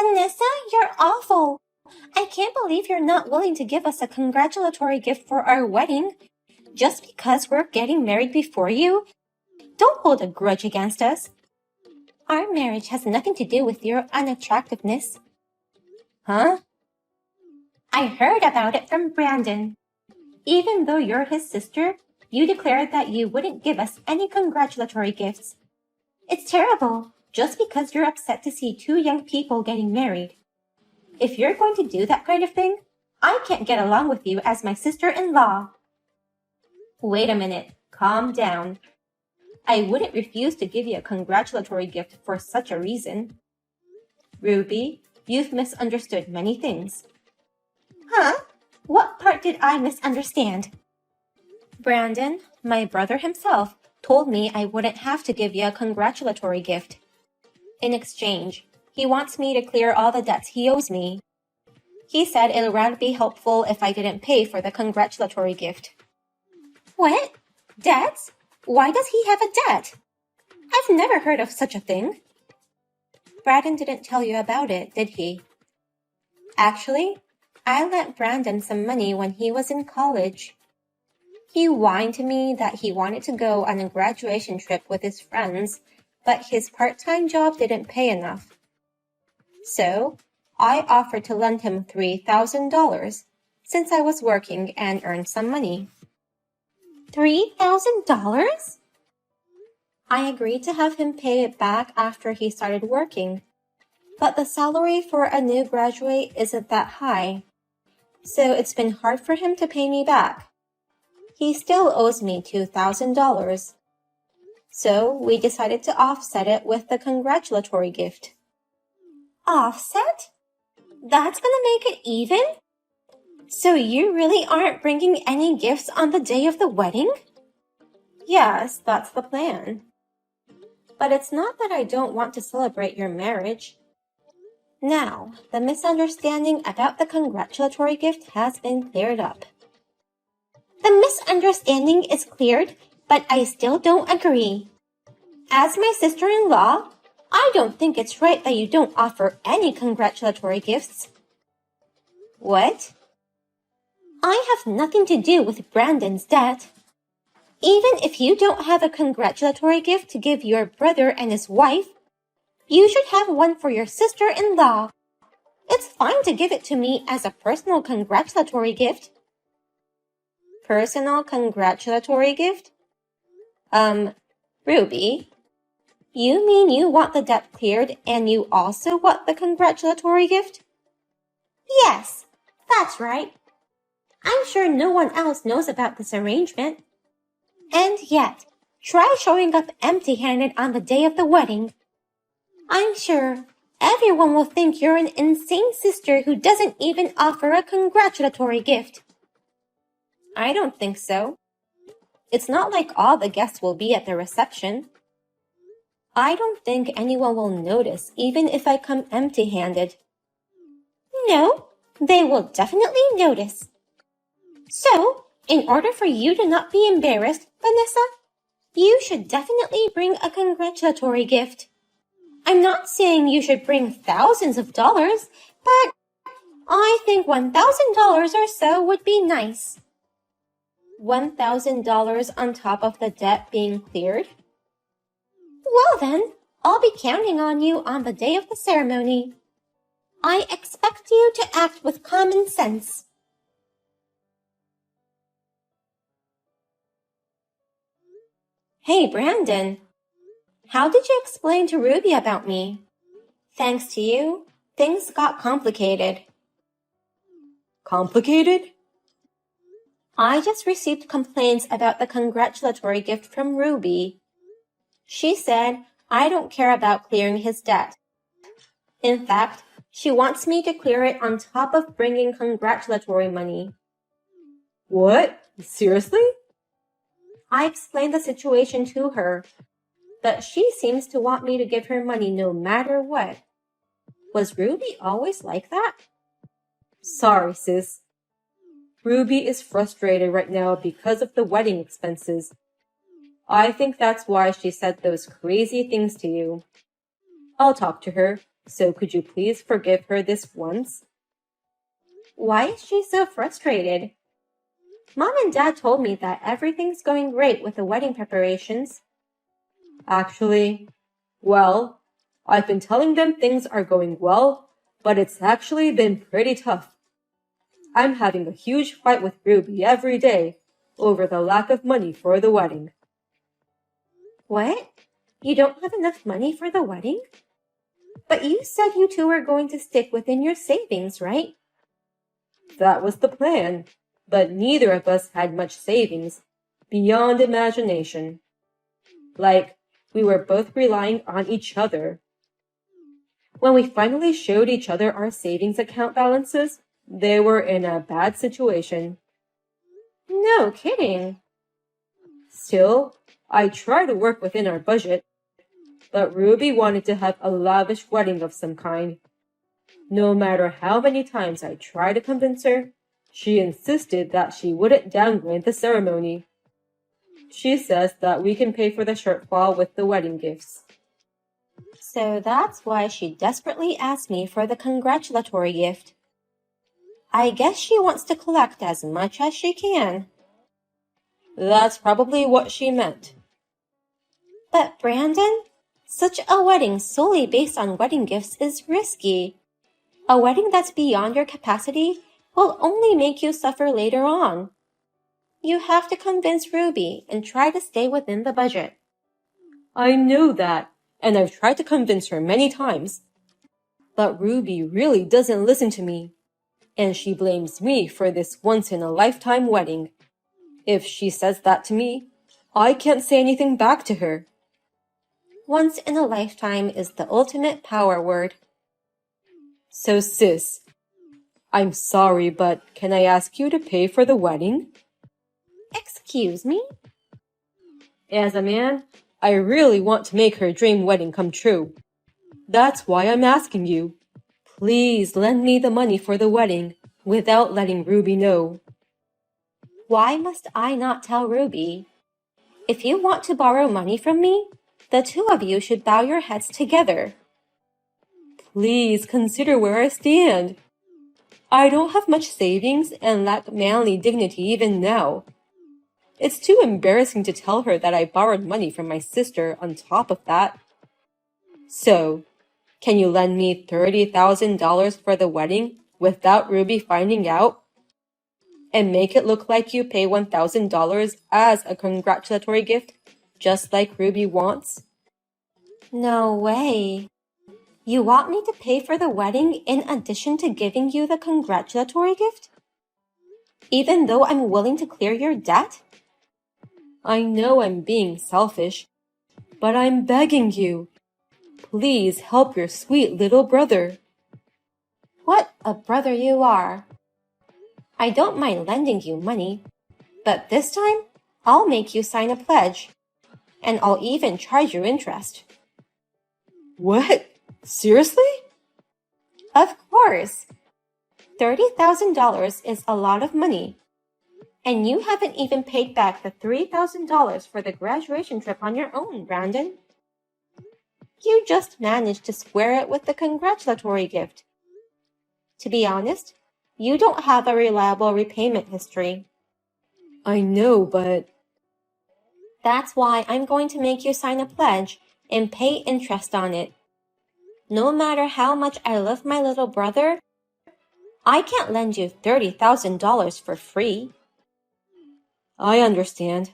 Vanessa, you're awful. I can't believe you're not willing to give us a congratulatory gift for our wedding. Just because we're getting married before you? Don't hold a grudge against us. Our marriage has nothing to do with your unattractiveness. Huh? I heard about it from Brandon. Even though you're his sister, you declared that you wouldn't give us any congratulatory gifts. It's terrible, just because you're upset to see two young people getting married. If you're going to do that kind of thing, I can't get along with you as my sister-in-law. Wait a minute, calm down. I wouldn't refuse to give you a congratulatory gift for such a reason. Ruby, you've misunderstood many things. Huh? What part did I misunderstand? Brandon, my brother himself, told me I wouldn't have to give you a congratulatory gift. In exchange, he wants me to clear all the debts he owes me. He said it would be helpful if I didn't pay for the congratulatory gift. What? Debts? Why does he have a debt? I've never heard of such a thing. Brandon didn't tell you about it, did he? Actually, I lent Brandon some money when he was in college. He whined to me that he wanted to go on a graduation trip with his friends, but his part-time job didn't pay enough. So, I offered to lend him $3,000 since I was working and earned some money. $3,000? I agreed to have him pay it back after he started working, but the salary for a new graduate isn't that high, so it's been hard for him to pay me back. He still owes me $2,000. So we decided to offset it with the congratulatory gift. Offset? That's gonna make it even? So you really aren't bringing any gifts on the day of the wedding? Yes, that's the plan. But it's not that I don't want to celebrate your marriage. Now, the misunderstanding about the congratulatory gift has been cleared up. The misunderstanding is cleared, but I still don't agree. As my sister-in-law, I don't think it's right that you don't offer any congratulatory gifts. What? I have nothing to do with Brandon's debt. Even if you don't have a congratulatory gift to give your brother and his wife, you should have one for your sister-in-law. It's fine to give it to me as a personal congratulatory gift. Personal congratulatory gift? Ruby, you mean you want the debt cleared and you also want the congratulatory gift? Yes, that's right. I'm sure no one else knows about this arrangement. And yet, try showing up empty-handed on the day of the wedding. I'm sure everyone will think you're an insane sister who doesn't even offer a congratulatory gift. I don't think so. It's not like all the guests will be at the reception. I don't think anyone will notice even if I come empty-handed. No, they will definitely notice. So, in order for you to not be embarrassed, Vanessa, you should definitely bring a congratulatory gift. I'm not saying you should bring thousands of dollars, but I think $1,000 or so would be nice. $1,000 on top of the debt being cleared? Well then, I'll be counting on you on the day of the ceremony. I expect you to act with common sense. Hey, Brandon. How did you explain to Ruby about me? Thanks to you, things got complicated. Complicated? I just received complaints about the congratulatory gift from Ruby. She said I don't care about clearing his debt. In fact, she wants me to clear it on top of bringing congratulatory money. What? Seriously? I explained the situation to her, but she seems to want me to give her money no matter what. Was Ruby always like that? Sorry, sis. Ruby is frustrated right now because of the wedding expenses. I think that's why she said those crazy things to you. I'll talk to her So could you please forgive her this once? Why is she so frustrated? Mom and Dad told me that everything's going great with the wedding preparations. Actually, well, I've been telling them things are going well, but it's actually been pretty tough. I'm having a huge fight with Ruby every day over the lack of money for the wedding. What? You don't have enough money for the wedding? But you said you two were going to stick within your savings, right? That was the plan, but neither of us had much savings, beyond imagination. Like, we were both relying on each other. When we finally showed each other our savings account balances, they were in a bad situation. No kidding. Still, I try to work within our budget, but Ruby wanted to have a lavish wedding of some kind. No matter how many times I tried to convince her, she insisted that she wouldn't downgrade the ceremony. She says that we can pay for the shortfall with the wedding gifts. So that's why she desperately asked me for the congratulatory gift. I guess she wants to collect as much as she can. That's probably what she meant. But Brandon, such a wedding solely based on wedding gifts is risky. A wedding that's beyond your capacity will only make you suffer later on. You have to convince Ruby and try to stay within the budget. I know that, and I've tried to convince her many times. But Ruby really doesn't listen to me, and she blames me for this once-in-a-lifetime wedding. If she says that to me, I can't say anything back to her. Once in a lifetime is the ultimate power word. So sis, I'm sorry, but can I ask you to pay for the wedding? Excuse me? As a man, I really want to make her dream wedding come true. That's why I'm asking you. Please lend me the money for the wedding without letting Ruby know. Why must I not tell Ruby? If you want to borrow money from me, the two of you should bow your heads together. Please consider where I stand. I don't have much savings and lack manly dignity even now. It's too embarrassing to tell her that I borrowed money from my sister on top of that. So, can you lend me $30,000 for the wedding without Ruby finding out? And make it look like you pay $1,000 as a congratulatory gift, just like Ruby wants? No way. You want me to pay for the wedding in addition to giving you the congratulatory gift? Even though I'm willing to clear your debt? I know I'm being selfish, but I'm begging you. Please help your sweet little brother. What a brother you are. I don't mind lending you money, but this time I'll make you sign a pledge, and I'll even charge you interest. What? Seriously? Of course. $30,000 is a lot of money. And you haven't even paid back the $3,000 for the graduation trip on your own, Brandon. You just managed to square it with the congratulatory gift. To be honest, you don't have a reliable repayment history. I know, but... That's why I'm going to make you sign a pledge and pay interest on it. No matter how much I love my little brother, I can't lend you $30,000 for free. I understand.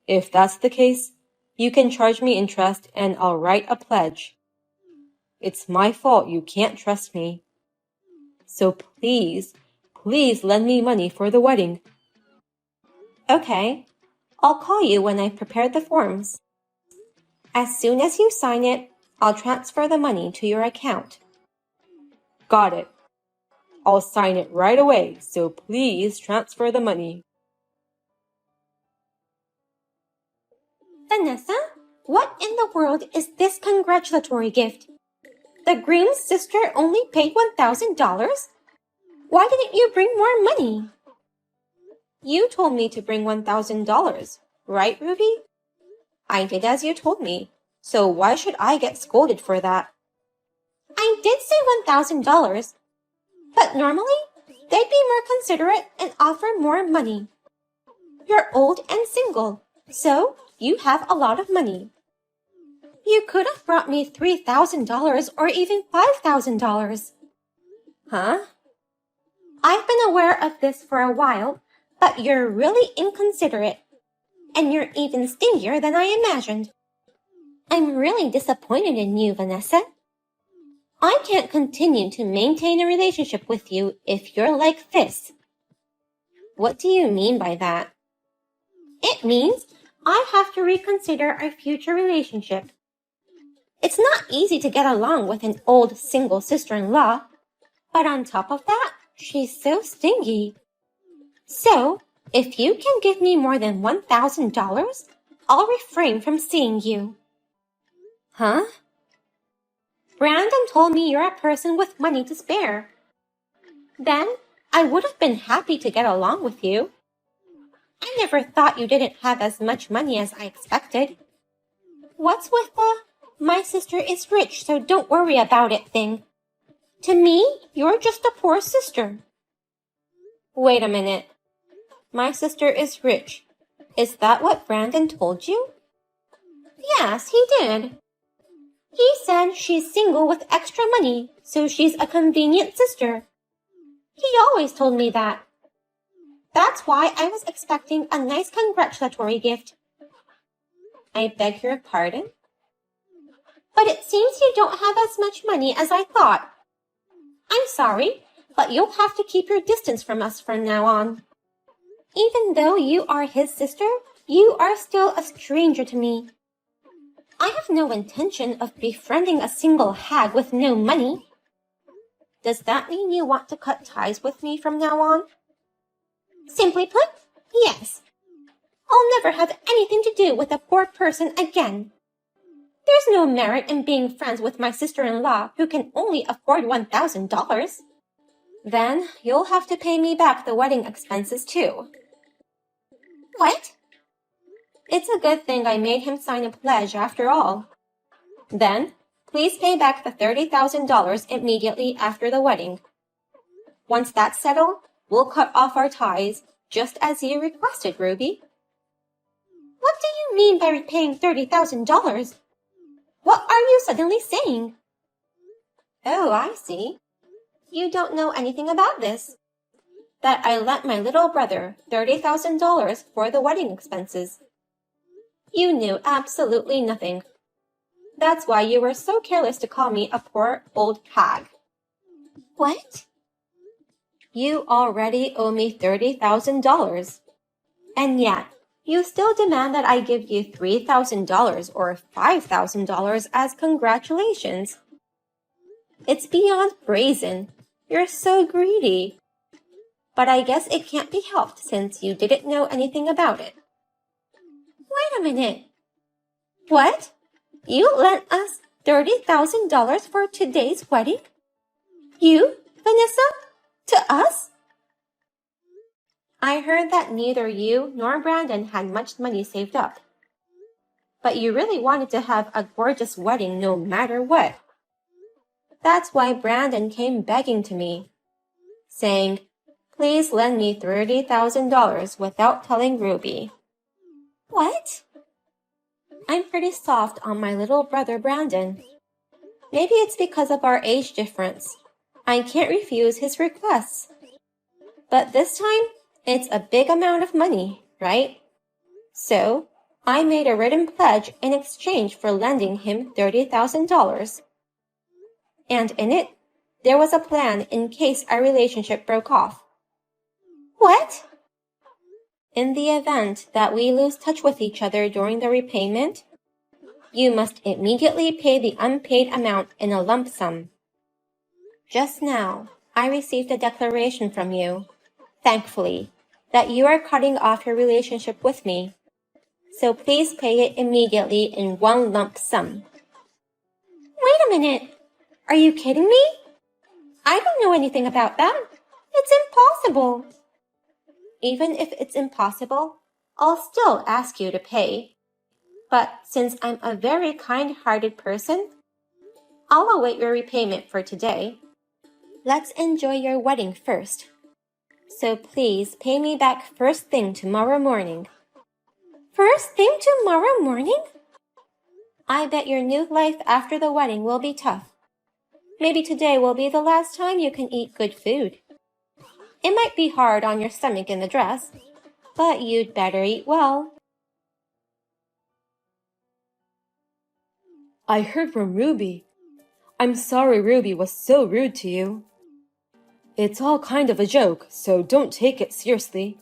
If that's the case, you can charge me interest and I'll write a pledge. It's my fault you can't trust me. So please lend me money for the wedding. Okay, I'll call you when I've prepared the forms. As soon as you sign it, I'll transfer the money to your account. Got it. I'll sign it right away, so please transfer the money. Vanessa, what in the world is this congratulatory gift? The groom's sister only paid $1,000? Why didn't you bring more money? You told me to bring $1,000, right, Ruby? I did as you told me, so why should I get scolded for that? $41,000. But normally, they'd be more considerate and offer more money. You're old and single, so you have a lot of money. You could have brought me $3,000 or even $5,000. Huh? I've been aware of this for a while, but you're really inconsiderate. And you're even stingier than I imagined. I'm really disappointed in you, Vanessa. I can't continue to maintain a relationship with you if you're like this. What do you mean by that? It means I have to reconsider our future relationship. It's not easy to get along with an old single sister-in-law, but on top of that, she's so stingy. So, if you can give me more than $1,000, I'll refrain from seeing you. Huh? Brandon told me you're a person with money to spare. Then, I would have been happy to get along with you. I never thought you didn't have as much money as I expected. What's with the, my sister is rich, so don't worry about it thing? To me, you're just a poor sister. Wait a minute. My sister is rich. Is that what Brandon told you? Yes, he did. He said she's single with extra money, so she's a convenient sister. He always told me that. That's why I was expecting a nice congratulatory gift. I beg your pardon? But it seems you don't have as much money as I thought. I'm sorry, but you'll have to keep your distance from us from now on. Even though you are his sister, you are still a stranger to me. I have no intention of befriending a single hag with no money. Does that mean you want to cut ties with me from now on? Simply put, yes. I'll never have anything to do with a poor person again. There's no merit in being friends with my sister-in-law who can only afford $1,000. Then you'll have to pay me back the wedding expenses too. What? It's a good thing I made him sign a pledge after all. Then, please pay back the $30,000 immediately after the wedding. Once that's settled, we'll cut off our ties, just as you requested, Ruby. What do you mean by repaying $30,000? What are you suddenly saying? Oh, I see. You don't know anything about this. That I lent my little brother $30,000 for the wedding expenses. You knew absolutely nothing. That's why you were so careless to call me a poor old hag. What? You already owe me $30,000. And yet, you still demand that I give you $3,000 or $5,000 as congratulations. It's beyond brazen. You're so greedy. But I guess it can't be helped since you didn't know anything about it. Wait a minute. What? You lent us $30,000 for today's wedding? You, Vanessa? To us? I heard that neither you nor Brandon had much money saved up. But you really wanted to have a gorgeous wedding no matter what. That's why Brandon came begging to me, saying, "Please lend me $30,000 without telling Ruby." What? I'm pretty soft on my little brother Brandon. Maybe it's because of our age difference. I can't refuse his requests. But this time, it's a big amount of money, right? So, I made a written pledge in exchange for lending him $30,000. And in it, there was a plan in case our relationship broke off. What? In the event that we lose touch with each other during the repayment, you must immediately pay the unpaid amount in a lump sum. Just now, I received a declaration from you, thankfully, that you are cutting off your relationship with me. So please pay it immediately in one lump sum. Wait a minute. Are you kidding me? I don't know anything about that. It's impossible. Even if it's impossible, I'll still ask you to pay. But since I'm a very kind-hearted person, I'll await your repayment for today. Let's enjoy your wedding first. So please pay me back first thing tomorrow morning. First thing tomorrow morning? I bet your new life after the wedding will be tough. Maybe today will be the last time you can eat good food. It might be hard on your stomach in the dress, but you'd better eat well. I heard from Ruby. I'm sorry Ruby was so rude to you. It's all kind of a joke, so don't take it seriously.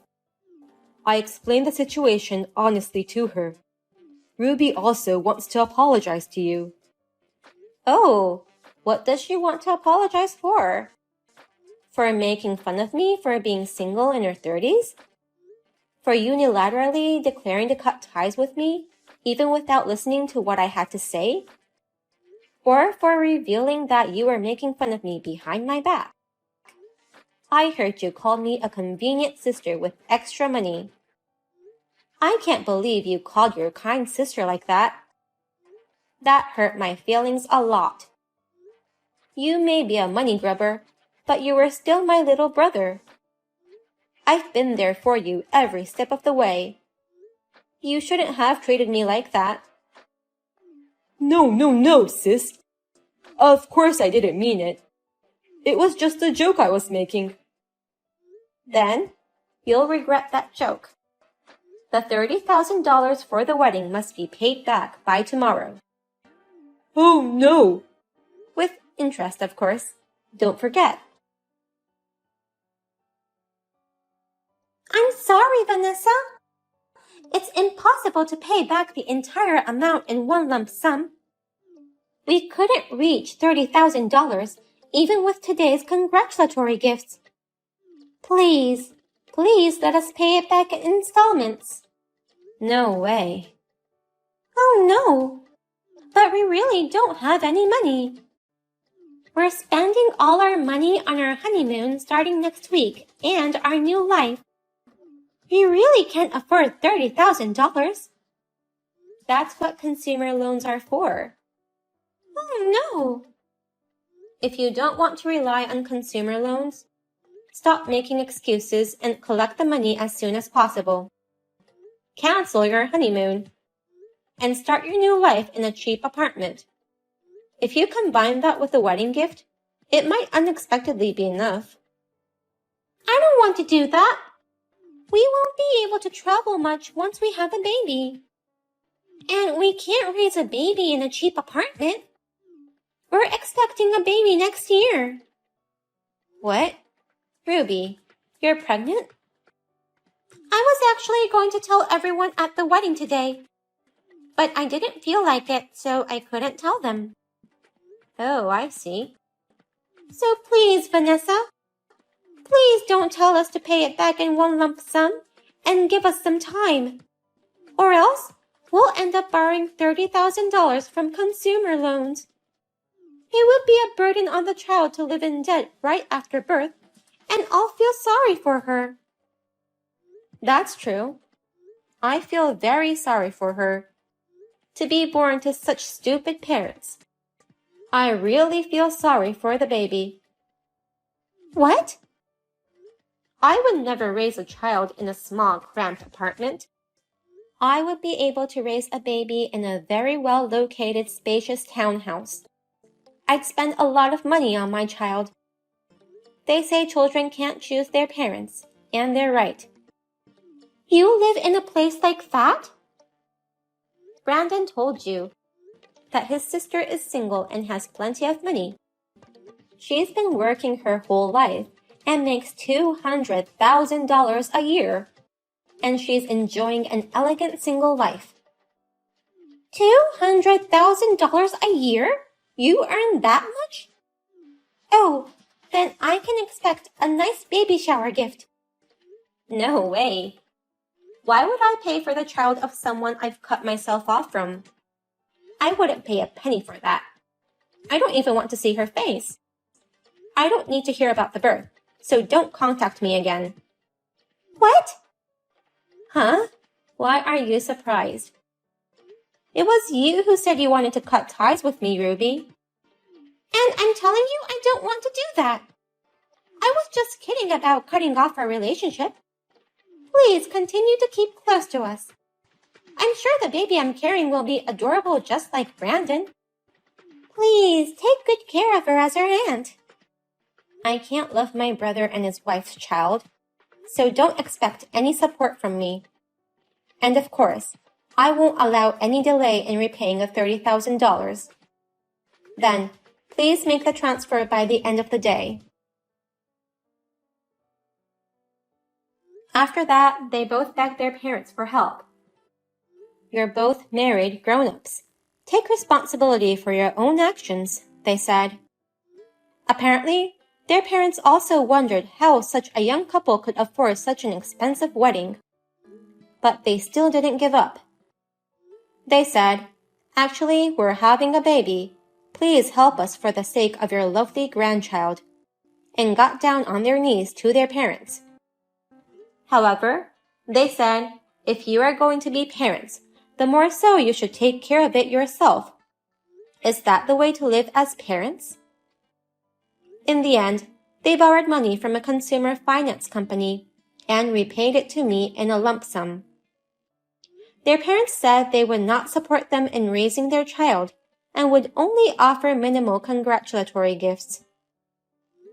I explained the situation honestly to her. Ruby also wants to apologize to you. Oh, what does she want to apologize for? For making fun of me for being single in her 30s? For unilaterally declaring to cut ties with me, even without listening to what I had to say? Or for revealing that you were making fun of me behind my back? I heard you called me a convenient sister with extra money. I can't believe you called your kind sister like that. That hurt my feelings a lot. You may be a money grubber, but you were still my little brother. I've been there for you every step of the way. You shouldn't have treated me like that. No, sis. Of course I didn't mean it. It was just a joke I was making. Then, you'll regret that joke. The $30,000 for the wedding must be paid back by tomorrow. Oh no! With interest, of course. Don't forget. I'm sorry, Vanessa. It's impossible to pay back the entire amount in one lump sum. We couldn't reach $30,000 even with today's congratulatory gifts. Please let us pay it back in installments. No way. Oh no, but we really don't have any money. We're spending all our money on our honeymoon starting next week and our new life. We really can't afford $30,000. That's what consumer loans are for. Oh no. If you don't want to rely on consumer loans, stop making excuses and collect the money as soon as possible. Cancel your honeymoon and start your new life in a cheap apartment. If you combine that with a wedding gift, it might unexpectedly be enough. I don't want to do that. We won't be able to travel much once we have a baby. And we can't raise a baby in a cheap apartment. We're expecting a baby next year. What? Ruby, you're pregnant? I was actually going to tell everyone at the wedding today, but I didn't feel like it, so I couldn't tell them. Oh, I see. So please, Vanessa, please don't tell us to pay it back in one lump sum and give us some time. Or else we'll end up borrowing $30,000 from consumer loans. It would be a burden on the child to live in debt right after birth, and I'll feel sorry for her. That's true. I feel very sorry for her. To be born to such stupid parents. I really feel sorry for the baby. What? I would never raise a child in a small, cramped apartment. I would be able to raise a baby in a very well-located, spacious townhouse. I'd spend a lot of money on my child. They say children can't choose their parents, and they're right. You live in a place like that? Brandon told you that his sister is single and has plenty of money. She's been working her whole life and makes $200,000 a year, and she's enjoying an elegant single life. $200,000 a year? You earn that much? Oh, then I can expect a nice baby shower gift. No way. Why would I pay for the child of someone I've cut myself off from? I wouldn't pay a penny for that. I don't even want to see her face. I don't need to hear about the birth, so don't contact me again. What? Huh? Why are you surprised? It was you who said you wanted to cut ties with me, Ruby. And I'm telling you, I don't want to do that. I was just kidding about cutting off our relationship. Please continue to keep close to us. I'm sure the baby I'm carrying will be adorable just like Brandon. Please take good care of her as her aunt. I can't love my brother and his wife's child, so don't expect any support from me. And of course, I won't allow any delay in repaying the $30,000. Then, please make the transfer by the end of the day. After that, they both begged their parents for help. You're both married grown-ups. Take responsibility for your own actions, they said. Apparently, their parents also wondered how such a young couple could afford such an expensive wedding. But they still didn't give up. They said, "Actually, we're having a baby. Please help us for the sake of your lovely grandchild," and got down on their knees to their parents. However, they said, if you are going to be parents, the more so you should take care of it yourself. Is that the way to live as parents? In the end, they borrowed money from a consumer finance company and repaid it to me in a lump sum. Their parents said they would not support them in raising their child and would only offer minimal congratulatory gifts.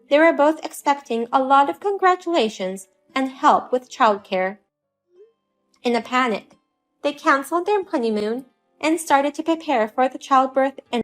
They were both expecting a lot of congratulations and help with childcare. In a panic, they canceled their honeymoon and started to prepare for the childbirth in